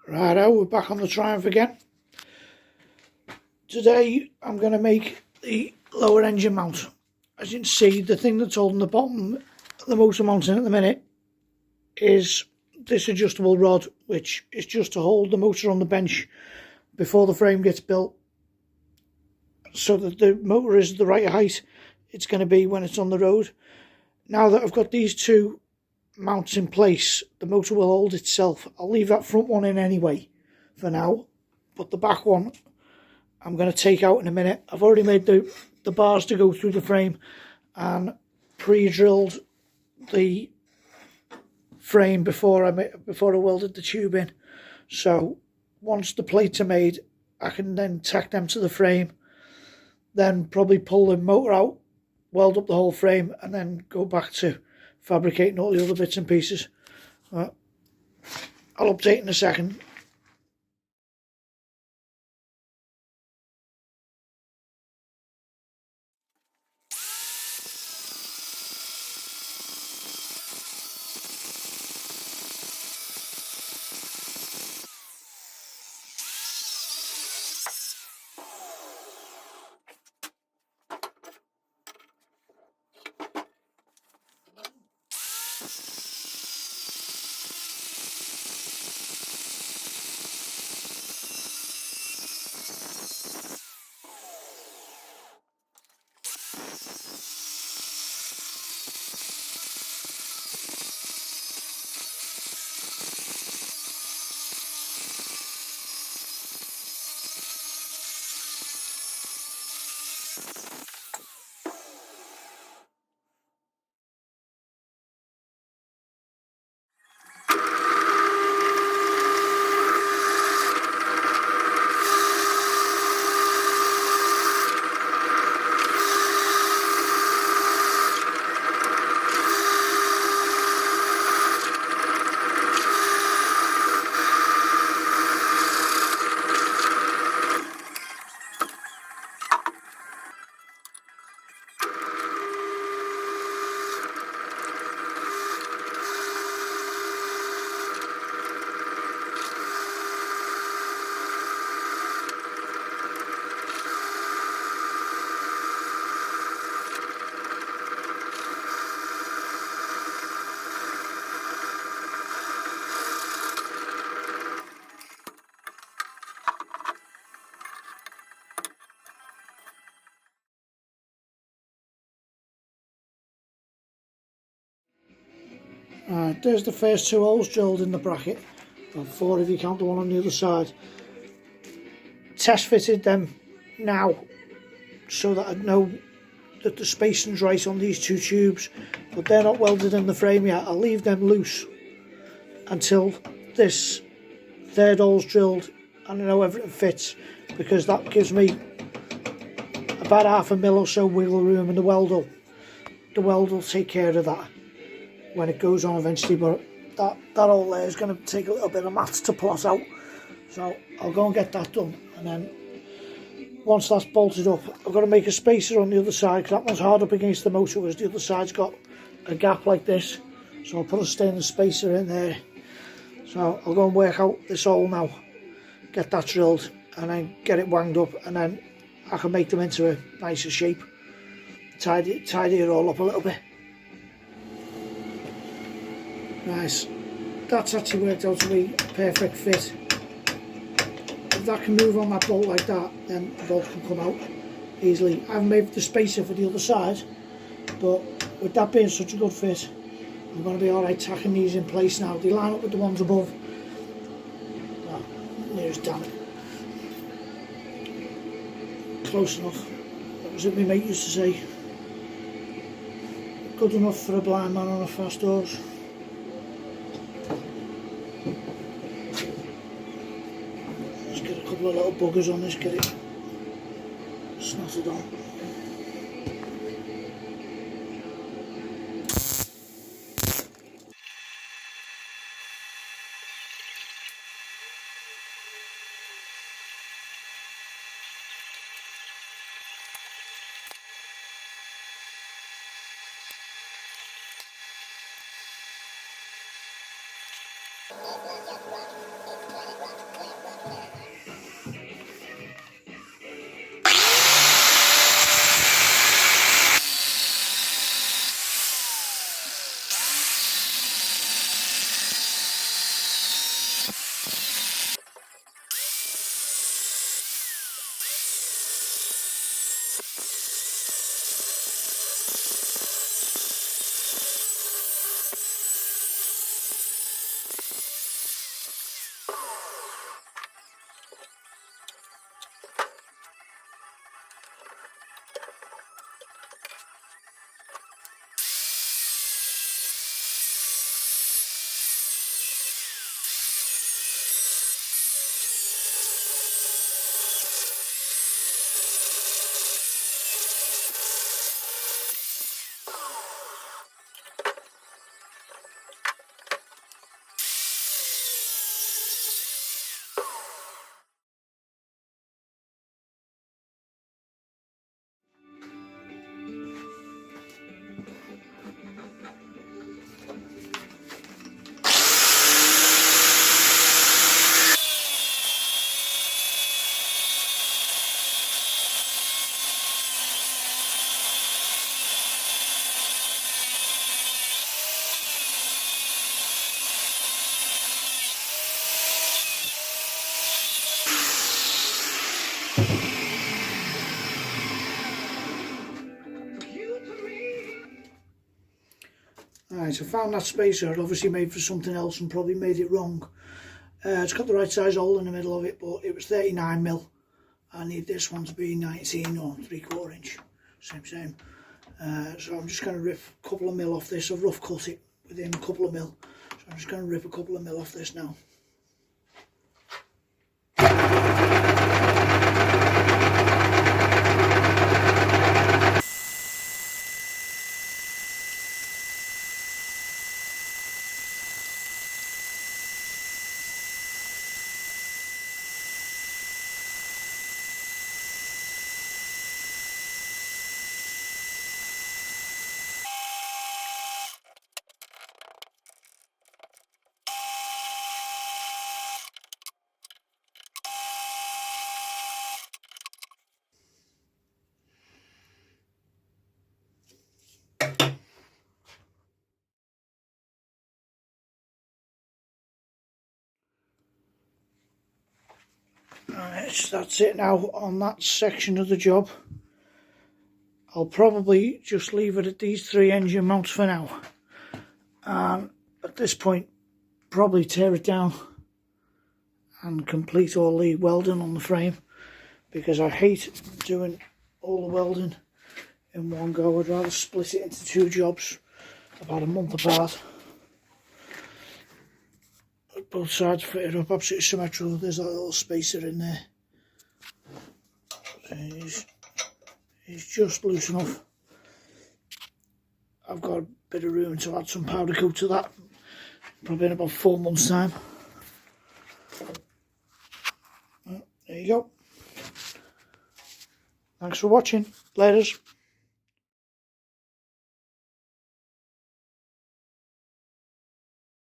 Righto, we're back on the Triumph again. Today I'm going to make the lower engine mount. As you can see, the thing that's holding the bottom, the motor mount in at the minute, is this adjustable rod, which is just to hold the motor on the bench before the frame gets built, so that the motor is the right height it's going to be when it's on the road. Now that I've got these two mounts in place, the motor will hold itself. I'll leave that front one in anyway for now, but the back one I'm going to take out in a minute. I've already made the bars to go through the frame and pre-drilled the frame before I welded the tube in. So once the plates are made, I can then tack them to the frame, then probably pull the motor out, weld up the whole frame, and then go back to fabricating all the other bits and pieces. I'll update in a second. There's the first two holes drilled in the bracket, or four if you count the one on the other side. Test fitted them now so that I know that the spacing's right on these two tubes, but they're not welded in the frame yet. I'll leave them loose until this third hole's drilled and I know everything fits, because that gives me about half a mil or so wiggle room, and the weld will take care of that when it goes on eventually. But that hole there is going to take a little bit of maths to plot out, so I'll go and get that done. And then once that's bolted up, I've got to make a spacer on the other side, because that one's hard up against the motor, whereas the other side's got a gap like this. So I'll put a stainless spacer in there. So I'll go and work out this hole now, get that drilled, and then get it wanged up, and then I can make them into a nicer shape, tidy it all up a little bit. Nice. That's actually worked out to be a perfect fit. If that can move on that bolt like that, then the bolt can come out easily. I haven't made the spacer for the other side, but with that being such a good fit, I'm going to be alright tacking these in place now. They line up with the ones above. Well, nearest damn it. Close enough. That was what my mate used to say. Good enough for a blind man on a fast horse. Let's get a couple of little buggers on this, get it snotted on. Right, I found that spacer. I'd obviously made for something else and probably made it wrong. It's got the right size hole in the middle of it, but it was 39mm. I need this one to be 19 or 3/4 inch. Same. So I'm just going to rip a couple of mil off this. I've rough cut it within a couple of mil. So I'm just going to rip a couple of mil off this now. Alright, that's it now on that section of the job. I'll probably just leave it at these 3 engine mounts for now. And at this point, probably tear it down and complete all the welding on the frame, because I hate doing all the welding in one go. I'd rather split it into 2 jobs about a month apart. Both sides fitted up absolutely symmetrical. There's that little spacer in there. He's just loose enough. I've got a bit of room to add some powder coat to that, probably in about 4 months' time. There you go. Thanks for watching. Laters.